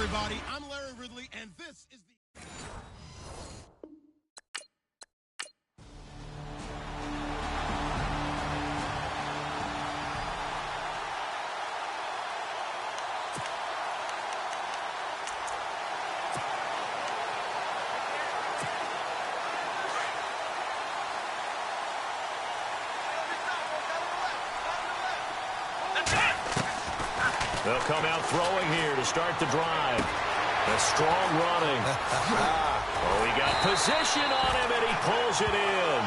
everybody. I'm Larry Ridley, and this is the... They'll come out throwing here to start the drive. A strong running. Oh, he got position on him, and he pulls it in.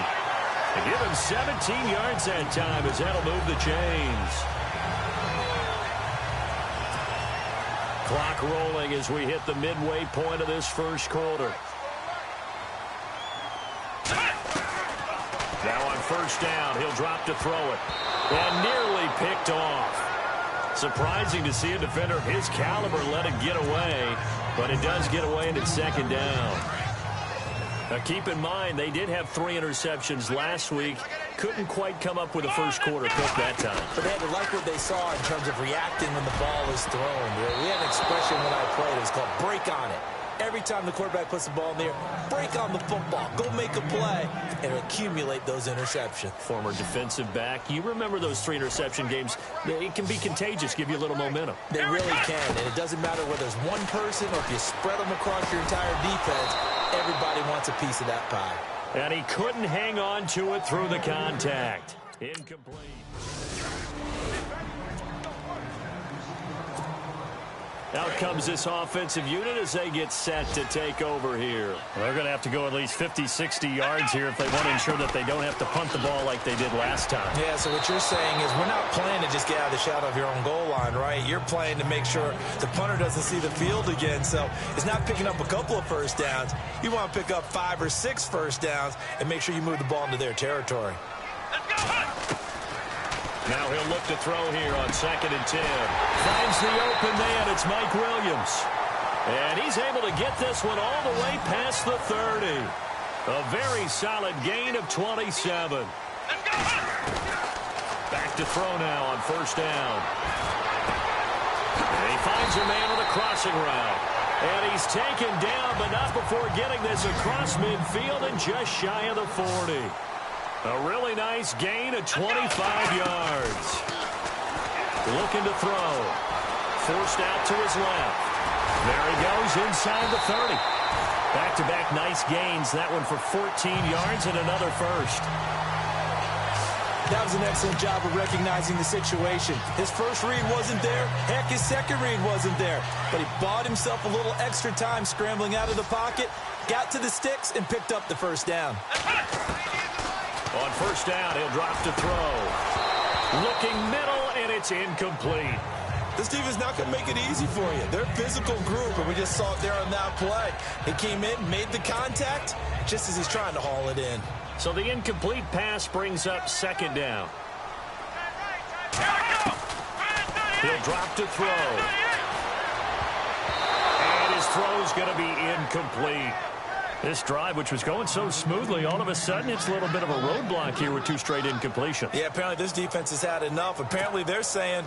They give him 17 yards that time, as that'll move the chains. Clock rolling as we hit the midway point of this first quarter. Now on first down, he'll drop to throw it. And nearly picked off. Surprising to see a defender of his caliber let it get away, but it does get away and it's second down. Now keep in mind, they did have 3 interceptions last week. Couldn't quite come up with a first quarter pick that time. But they had to like what they saw in terms of reacting when the ball is thrown. We had an expression when I played. It was called break on it. Every time the quarterback puts the ball in the air, break on the football. Go make a play and accumulate those interceptions. Former defensive back. You remember those 3 interception games. It can be contagious, give you a little momentum. They really can, and it doesn't matter whether it's one person or if you spread them across your entire defense. Everybody wants a piece of that pie. And he couldn't hang on to it through the contact. Incomplete. Out comes this offensive unit as they get set to take over here. Well, they're going to have to go at least 50, 60 yards here if they want to ensure that they don't have to punt the ball like they did last time. Yeah, so what you're saying is we're not playing to just get out of the shadow of your own goal line, right? You're playing to make sure the punter doesn't see the field again. So it's not picking up a couple of first downs. You want to pick up 5 or 6 first downs and make sure you move the ball into their territory. Let's go! Now he'll look to throw here on 2nd and 10. Finds the open man. It's Mike Williams. And he's able to get this one all the way past the 30. A very solid gain of 27. Let's go! Back to throw now on first down. And he finds a man with a crossing route. And he's taken down, but not before getting this across midfield and just shy of the 40. A really nice gain of 25 yards. Looking to throw. Forced out to his left. There he goes inside the 30. Back-to-back nice gains. That one for 14 yards and another first. That was an excellent job of recognizing the situation. His first read wasn't there. Heck, his second read wasn't there. But he bought himself a little extra time scrambling out of the pocket, got to the sticks, and picked up the first down. On first down, he'll drop to throw. Looking middle, and it's incomplete. This defense is not going to make it easy for you. They're a physical group, and we just saw it there on that play. He came in, made the contact, just as he's trying to haul it in. So the incomplete pass brings up 2nd down. He'll drop to throw. And his throw's going to be incomplete. This drive, which was going so smoothly, all of a sudden it's a little bit of a roadblock here with 2 straight incompletions. Yeah, apparently this defense has had enough. Apparently they're saying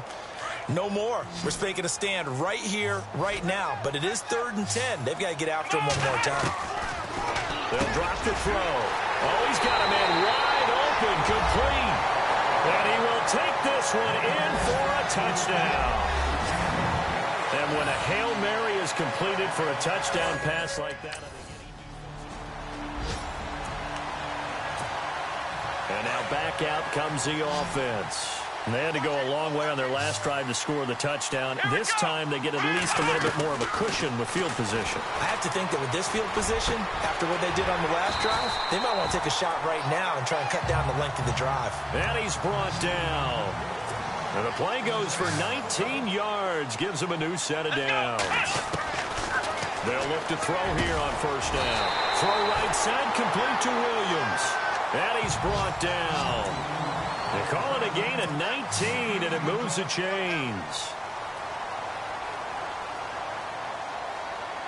no more. We're making a stand right here, right now. But it is 3rd and 10. They've got to get after him one more time. They'll drop to throw. Oh, he's got a man wide open, complete. And he will take this one in for a touchdown. And when a Hail Mary is completed for a touchdown pass like that, and now back out comes the offense. And they had to go a long way on their last drive to score the touchdown. This time they get at least a little bit more of a cushion with field position. I have to think that with this field position, after what they did on the last drive, they might want to take a shot right now and try and cut down the length of the drive. And he's brought down. And the play goes for 19 yards, gives him a new set of downs. They'll look to throw here on first down. Throw right side, complete to Williams. And he's brought down. They call it a gain of 19, and it moves the chains.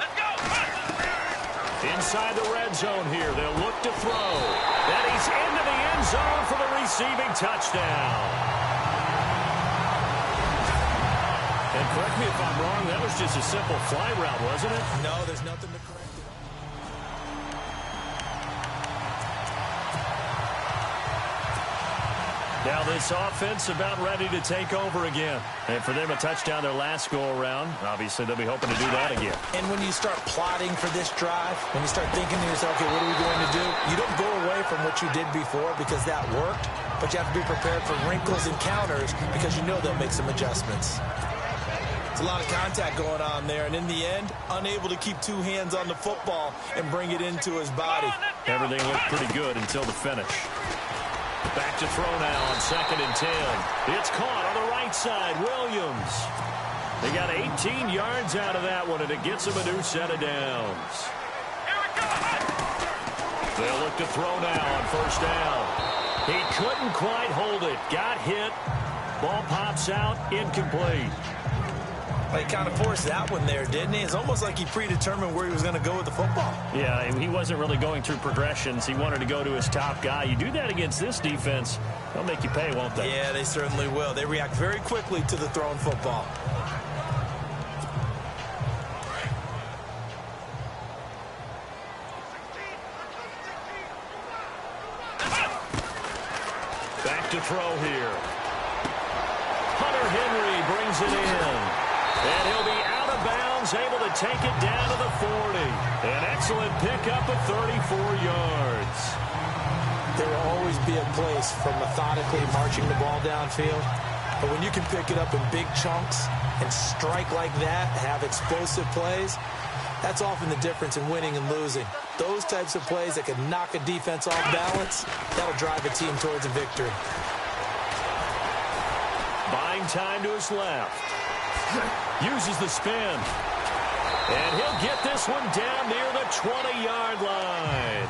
Let's go! Inside the red zone here, they'll look to throw. And he's into the end zone for the receiving touchdown. And correct me if I'm wrong, that was just a simple fly route, wasn't it? No, there's nothing to correct it. Now this offense about ready to take over again. And for them a touchdown their last go-around, obviously they'll be hoping to do that again. And when you start plotting for this drive, when you start thinking to yourself, okay, what are we going to do? You don't go away from what you did before because that worked, but you have to be prepared for wrinkles and counters because you know they'll make some adjustments. It's a lot of contact going on there, and in the end, unable to keep two hands on the football and bring it into his body. Everything looked pretty good until the finish. Back to throw now on 2nd and 10. It's caught on the right side. Williams. They got 18 yards out of that one, and it gets them a new set of downs. They'll look to throw now on 1st down. He couldn't quite hold it. Got hit. Ball pops out. Incomplete. Well, he kind of forced that one there, didn't he? It's almost like he predetermined where he was going to go with the football. Yeah, he wasn't really going through progressions. He wanted to go to his top guy. You do that against this defense, they'll make you pay, won't they? Yeah, they certainly will. They react very quickly to the thrown football. Back to throw here. Hunter Henry brings it in. And he'll be out of bounds, able to take it down to the 40. An excellent pickup of 34 yards. There will always be a place for methodically marching the ball downfield. But when you can pick it up in big chunks and strike like that, have explosive plays, that's often the difference in winning and losing. Those types of plays that can knock a defense off balance, that'll drive a team towards a victory. Buying time to his left. Uses the spin. And he'll get this one down near the 20-yard line.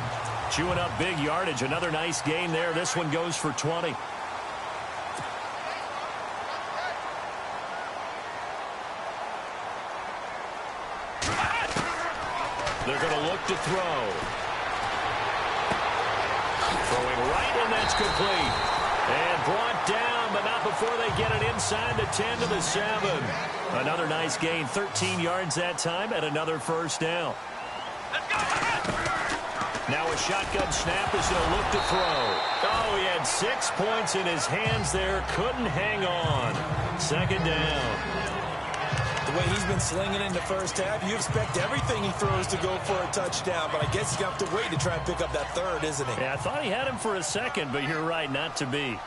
Chewing up big yardage. Another nice gain there. This one goes for 20. They're going to look to throw. Throwing right, and that's complete. And brought down, but not before they get it inside the 10 to the 7. Another nice gain, 13 yards that time, and another 1st down. Now a shotgun snap as he'll look to throw. Oh, he had 6 points in his hands there, couldn't hang on. 2nd down. The way he's been slinging in the first half, you expect everything he throws to go for a touchdown, but I guess you have to wait to try and pick up that 3rd, isn't he? Yeah, I thought he had him for a second, but you're right, not to be.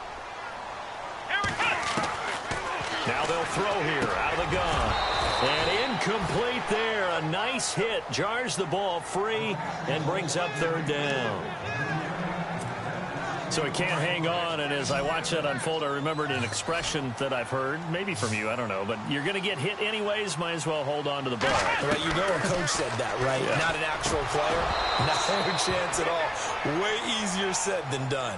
Now they'll throw here out of the gun. And incomplete there. A nice hit. Jars the ball free and brings up 3rd down. So he can't hang on, and as I watch that unfold, I remembered an expression that I've heard, maybe from you, I don't know, but you're going to get hit anyways, might as well hold on to the ball. Right, you know a coach said that, right? Yeah. Not an actual player. Not a chance at all. Way easier said than done.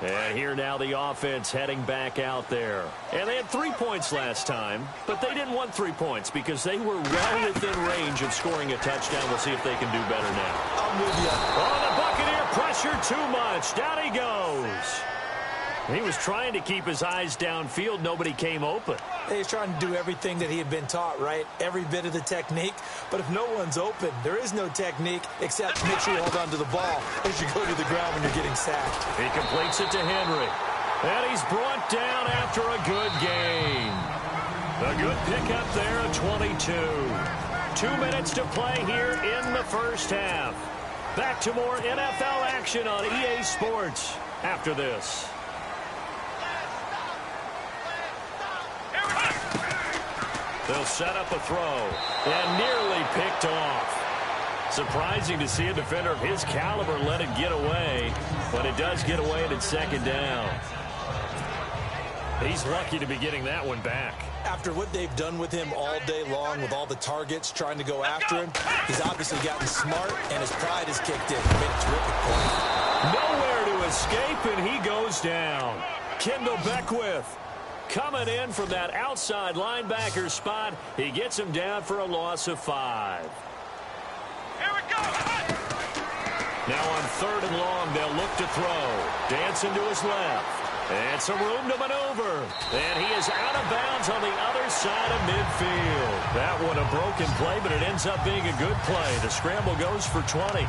And here now the offense heading back out there. And they had 3 points last time, but they didn't want 3 points because they were well within range of scoring a touchdown. We'll see if they can do better now. I'm with you. Oh, the Buccaneer pressure too much. Down he goes. He was trying to keep his eyes downfield. Nobody came open. He's trying to do everything that he had been taught, right? Every bit of the technique. But if no one's open, there is no technique except make sure you hold on to the ball as you go to the ground when you're getting sacked. He completes it to Henry. And he's brought down after a good gain. A good pickup there at 22. 2 minutes to play here in the first half. Back to more NFL action on EA Sports after this. They'll set up a throw and nearly picked off. Surprising to see a defender of his caliber let it get away, but it does get away and it's 2nd down. He's lucky to be getting that one back. After what they've done with him all day long with all the targets trying to go after him, he's obviously gotten smart and his pride has kicked in. He made a terrific point. Nowhere to escape, and he goes down. Kendall Beckwith coming in from that outside linebacker spot. He gets him down for a loss of 5. Now on 3rd and long, they'll look to throw. Dancing to his left. And some room to maneuver. And he is out of bounds on the other side of midfield. That one a broken play, but it ends up being a good play. The scramble goes for 20.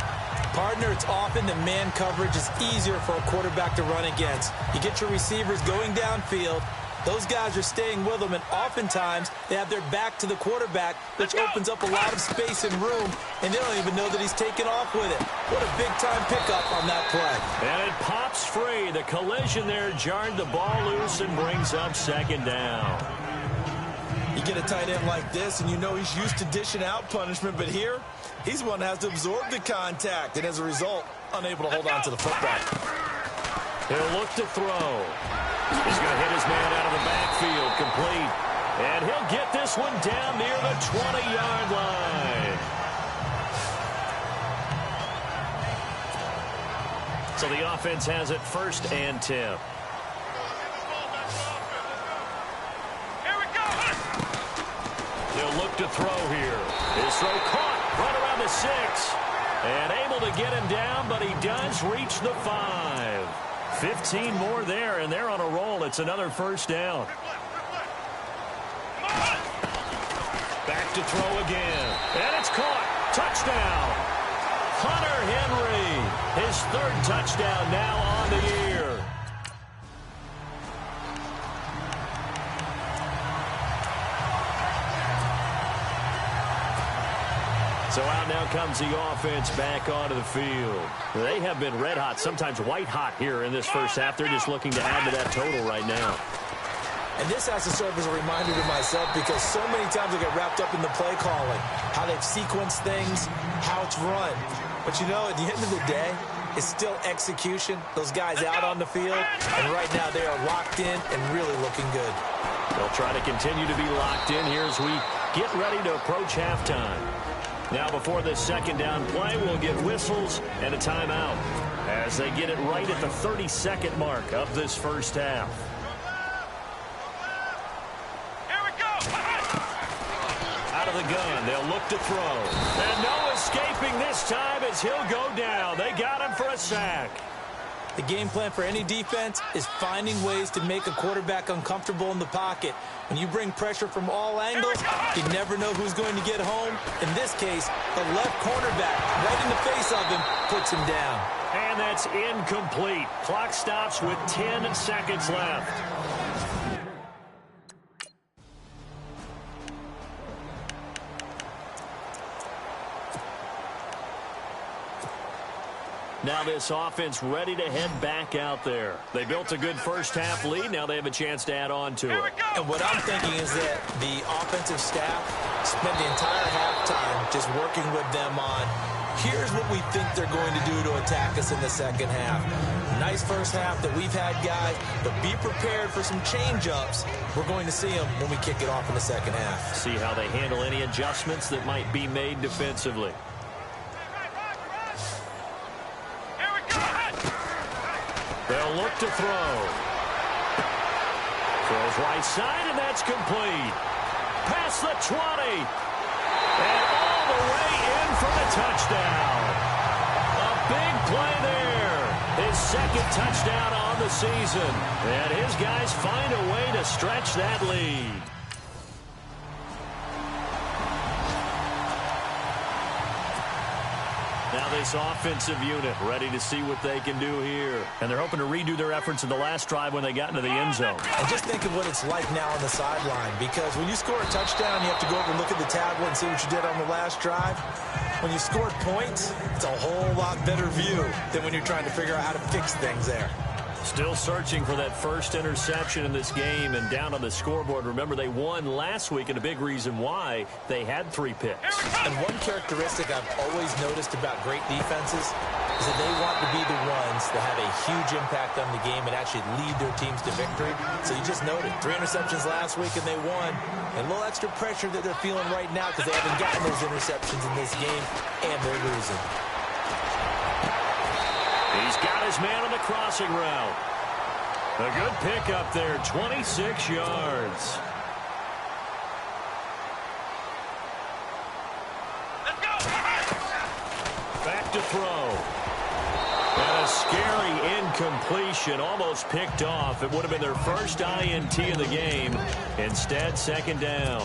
Partner, it's often the man coverage is easier for a quarterback to run against. You get your receivers going downfield. Those guys are staying with them, and oftentimes they have their back to the quarterback, which opens up a lot of space and room, and they don't even know that he's taken off with it. What a big-time pickup on that play. And it pops free. The collision there jarred the ball loose and brings up 2nd down. You get a tight end like this, and you know he's used to dishing out punishment, but here, he's one that has to absorb the contact, and as a result, unable to hold on to the football. He'll look to throw. He's going to hit his man out of the backfield, complete. And he'll get this one down near the 20-yard line. So the offense has it 1st and 10. Here we go. They'll look to throw here. His throw caught right around the 6. And able to get him down, but he does reach the 5. 15 more there, and they're on a roll. It's another 1st down. Back to throw again. And it's caught. Touchdown. Hunter Henry. His 3rd touchdown now on the year. So out now comes the offense back onto the field. They have been red hot, sometimes white hot here in this first half. They're just looking to add to that total right now. And this has to serve as a reminder to myself because so many times I get wrapped up in the play calling, how they've sequenced things, how it's run. But, you know, at the end of the day, it's still execution. Those guys out on the field, and right now they are locked in and really looking good. They'll try to continue to be locked in here as we get ready to approach halftime. Now before this 2nd down play, we'll get whistles and a timeout as they get it right at the 32nd mark of this first half. Here we go. Out of the gun, they'll look to throw. And no escaping this time as he'll go down. They got him for a sack. The game plan for any defense is finding ways to make a quarterback uncomfortable in the pocket. When you bring pressure from all angles, you never know who's going to get home. In this case, the left cornerback, right in the face of him, puts him down. And that's incomplete. Clock stops with 10 seconds left. Now this offense ready to head back out there. They built a good first half lead. Now they have a chance to add on to it. And what I'm thinking is that the offensive staff spent the entire halftime just working with them on, here's what we think they're going to do to attack us in the 2nd half. Nice first half that we've had, guys, but be prepared for some change-ups. We're going to see them when we kick it off in the 2nd half. See how they handle any adjustments that might be made defensively. They'll look to throw. Throws right side, and that's complete. Past the 20. And all the way in for the touchdown. A big play there. His 2nd touchdown on the season. And his guys find a way to stretch that lead. Now this offensive unit ready to see what they can do here. And they're hoping to redo their efforts in the last drive when they got into the end zone. And just think of what it's like now on the sideline, because when you score a touchdown, you have to go over and look at the tablet and see what you did on the last drive. When you scored points, it's a whole lot better view than when you're trying to figure out how to fix things there. Still searching for that first interception in this game and down on the scoreboard. Remember, they won last week, and a big reason why they had 3 picks. And one characteristic I've always noticed about great defenses is that they want to be the ones that have a huge impact on the game and actually lead their teams to victory. So you just noted 3 interceptions last week, and they won. And a little extra pressure that they're feeling right now because they haven't gotten those interceptions in this game, and they're losing. He's got his man on the crossing route. A good pick up there, 26 yards. Let's go. Back to throw. And a scary incompletion, almost picked off. It would have been their first INT of the game. Instead, second down.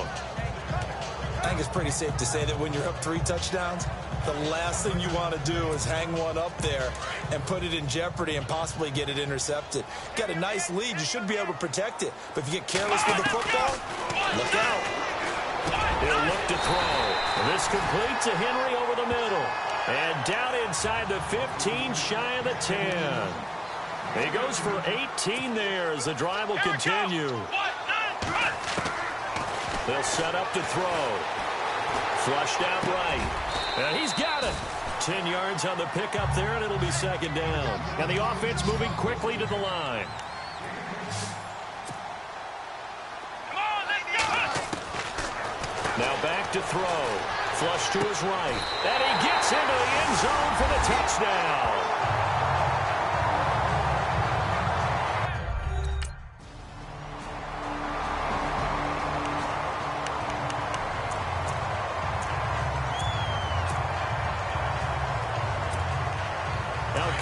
I think it's pretty safe to say that when you're up 3 touchdowns, the last thing you want to do is hang one up there and put it in jeopardy and possibly get it intercepted. Got a nice lead. You should be able to protect it. But if you get careless with the football, look out. He'll look to throw. This complete to Henry over the middle. And down inside the 15, shy of the 10. He goes for 18 there as the drive will continue. They'll set up to throw. Flushed out right. And he's got it. 10 yards on the pickup there, and it'll be second down. And the offense moving quickly to the line. Now back to throw. Flush to his right. And he gets into the end zone for the touchdown.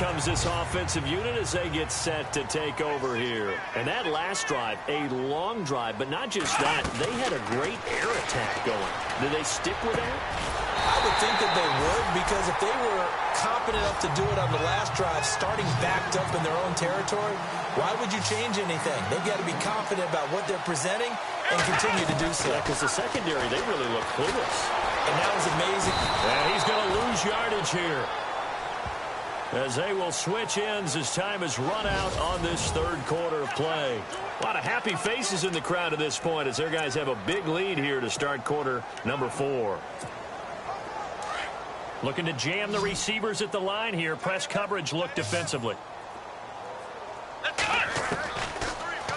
Comes this offensive unit as they get set to take over here. And that last drive, a long drive, but not just that, they had a great air attack going. Do they stick with that? I would think that they would, because if they were competent enough to do it on the last drive, starting backed up in their own territory, why would you change anything? They've got to be confident about what they're presenting and continue to do so. Yeah, because the secondary, they really look clueless. And that was amazing. And he's going to lose yardage here, as they will switch ends as time is run out on this third quarter of play. A lot of happy faces in the crowd at this point as their guys have a big lead here to start quarter number 4. Looking to jam the receivers at the line here. Press coverage look defensively.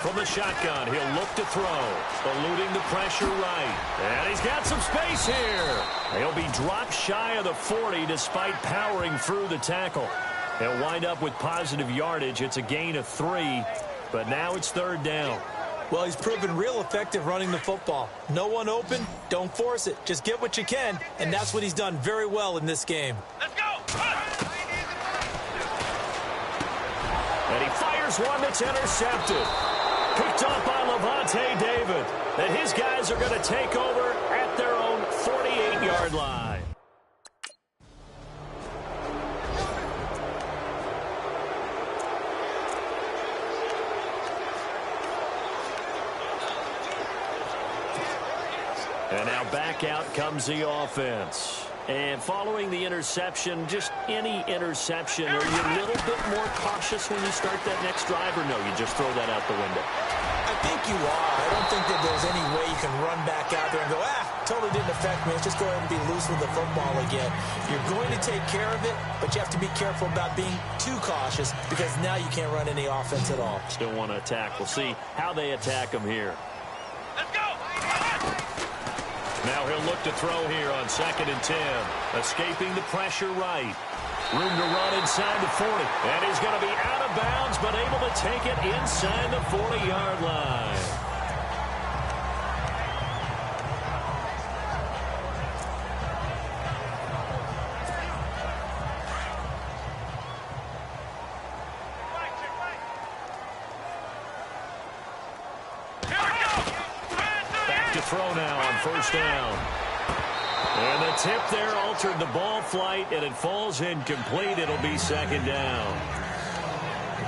From the shotgun, he'll look to throw. Eluding the pressure right. And he's got some space here. He'll be dropped shy of the 40 despite powering through the tackle. He'll wind up with positive yardage. It's a gain of 3, but now it's third down. Well, he's proven real effective running the football. No one open, don't force it. Just get what you can, and that's what he's done very well in this game. Let's go! And he fires one that's intercepted. Picked off by Levante David. And his guys are going to take over at their own 48-yard line. And now back out comes the offense. And following the interception, just any interception, are you a little bit more cautious when you start that next drive, or no, you just throw that out the window? I think you are. I don't think that there's any way you can run back out there and go, totally didn't affect me. Let's just go ahead and be loose with the football again. You're going to take care of it, but you have to be careful about being too cautious, because now you can't run any offense at all. Still want to attack. We'll see how they attack them here. Let's go! Now he'll look to throw here on 2nd and 10. Escaping the pressure right. Room to run inside the 40. And he's going to be out of bounds, but able to take it inside the 40-yard line. Throw now on first down. And the tip there altered the ball flight, and it falls incomplete. It'll be second down.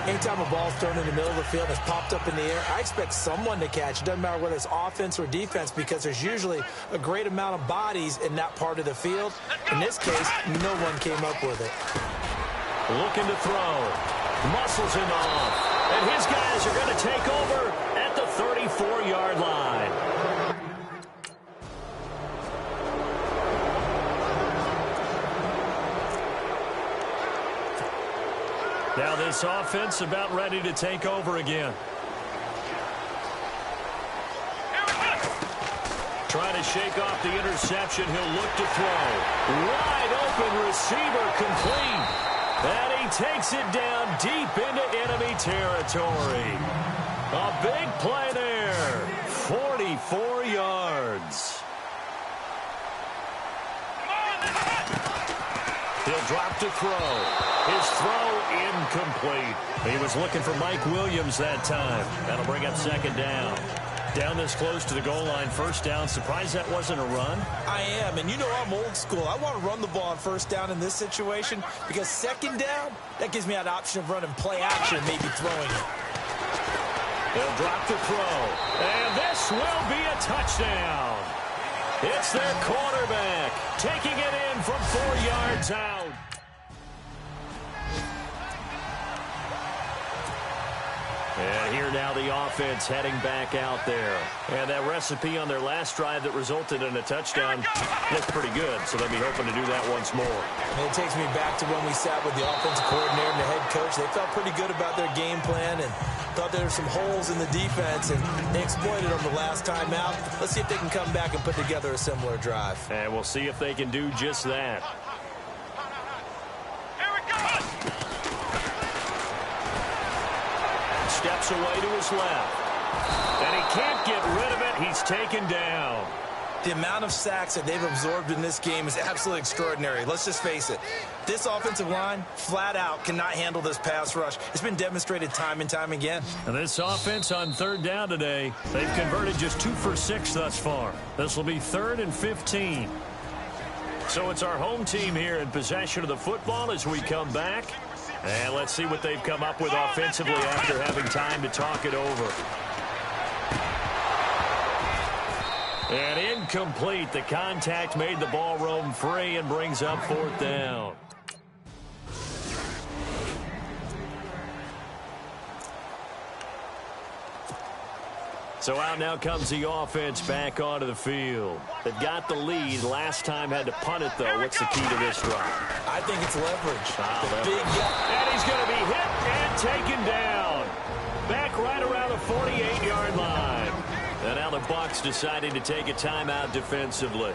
Anytime a ball's thrown in the middle of the field, it's popped up in the air, I expect someone to catch. It doesn't matter whether it's offense or defense, because there's usually a great amount of bodies in that part of the field. In this case, no one came up with it. Looking to throw. Muscles him off. And his guys are going to take over at the 34-yard line. Now this offense about ready to take over again. Trying to shake off the interception. He'll look to throw. Wide open receiver complete. And he takes it down deep into enemy territory. A big play there. 44 yards. He'll drop to throw. His throw incomplete. He was looking for Mike Williams that time. That'll bring up second down. Down this close to the goal line, first down. Surprised that wasn't a run? I am, and you know I'm old school. I want to run the ball on first down in this situation because second down, that gives me an option of running play action, maybe throwing it. They'll drop to throw. And this will be a touchdown. It's their quarterback taking it in from 4 yards out. And here now the offense heading back out there. And that recipe on their last drive that resulted in a touchdown looked pretty good, so they'll be hoping to do that once more. And it takes me back to when we sat with the offensive coordinator and the head coach. They felt pretty good about their game plan and thought there were some holes in the defense, and they exploited them the last time out. Let's see if they can come back and put together a similar drive. And we'll see if they can do just that. Steps away to his left. And he can't get rid of it. He's taken down. The amount of sacks that they've absorbed in this game is absolutely extraordinary. Let's just face it. This offensive line, flat out, cannot handle this pass rush. It's been demonstrated time and time again. And this offense on third down today, they've converted just 2 for 6 thus far. This will be 3rd and 15. So it's our home team here in possession of the football as we come back. And let's see what they've come up with offensively after having time to talk it over. And incomplete. The contact made the ball roam free and brings up 4th down. So out now comes the offense back onto the field. They've got the lead. Last time had to punt it, though. What's the key to this drive? I think it's leverage. Leverage. And he's going to be hit and taken down. Back right around the 48-yard line. And now the Bucs deciding to take a timeout defensively.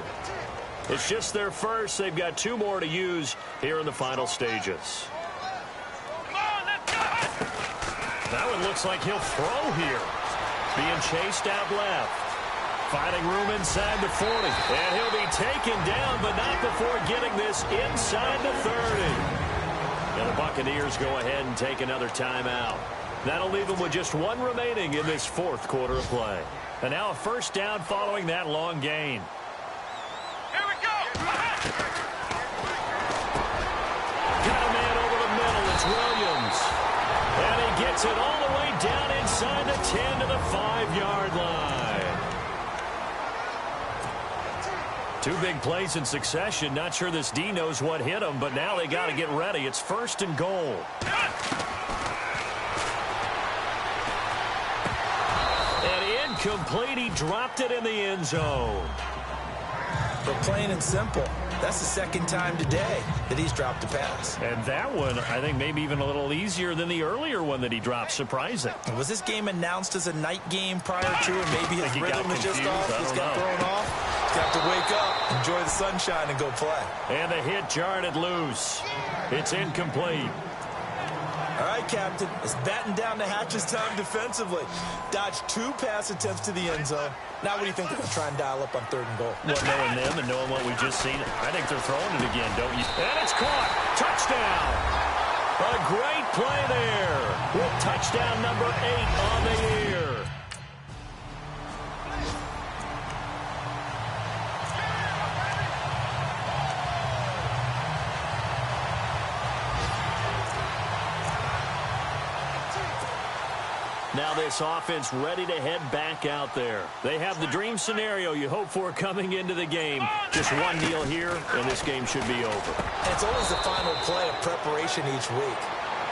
It's just their first. They've got 2 more to use here in the final stages. That one looks like he'll throw here. Being chased out left. Finding room inside the 40. And he'll be taken down, but not before getting this inside the 30. And the Buccaneers go ahead and take another timeout. That'll leave them with just 1 remaining in this 4th quarter of play. And now a first down following that long gain. Here we go! Got a man over the middle. It's Williams. And he gets it all the way down inside the 10 to the 5-yard line. 2 big plays in succession. Not sure this D knows what hit him, but now they got to get ready. It's 1st and goal. And incomplete. He dropped it in the end zone. But plain and simple, that's the 2nd time today that he's dropped a pass. And that one, I think, maybe even a little easier than the earlier one that he dropped. Surprising. Was this game announced as a night game prior to, and maybe his rhythm was just off? He's got thrown off. He's got to wake up, enjoy the sunshine, and go play. And the hit jarred it loose. It's incomplete. All right, Captain. It's batten down the hatches time defensively. Dodged 2 pass attempts to the end zone. Now what do you think they're going to try and dial up on 3rd and goal? Well, knowing them and knowing what we just seen, I think they're throwing it again, don't you? And it's caught. Touchdown. A great play there with touchdown number 8 on the year. Now this offense ready to head back out there. They have the dream scenario you hope for coming into the game. Just 1 kneel here, and this game should be over. And it's always the final play of preparation each week.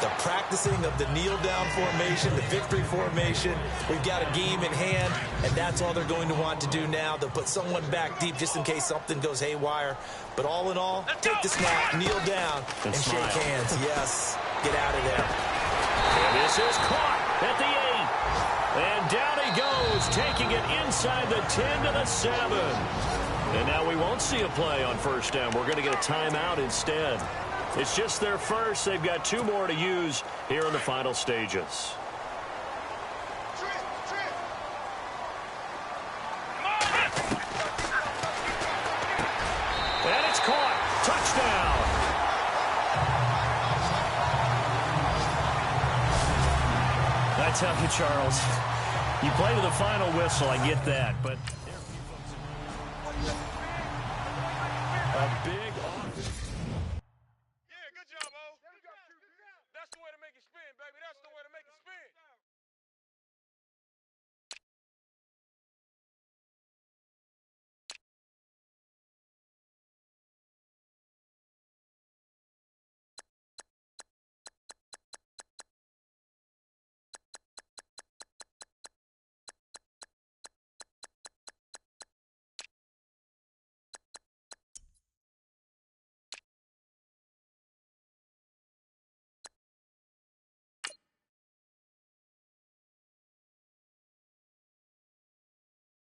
The practicing of the kneel-down formation, the victory formation. We've got a game in hand, and that's all they're going to want to do now. They'll put someone back deep just in case something goes haywire. But all in all, take the snap, kneel down, and shake hands. Yes, get out of there. And this is caught at the 8. And down he goes, taking it inside the 10 to the 7. And now we won't see a play on first down. We're going to get a timeout instead. It's just their first. They've got 2 more to use here in the final stages. And it's caught. Touchdown. got to tell you, Charles, you play to the final whistle. I get that, but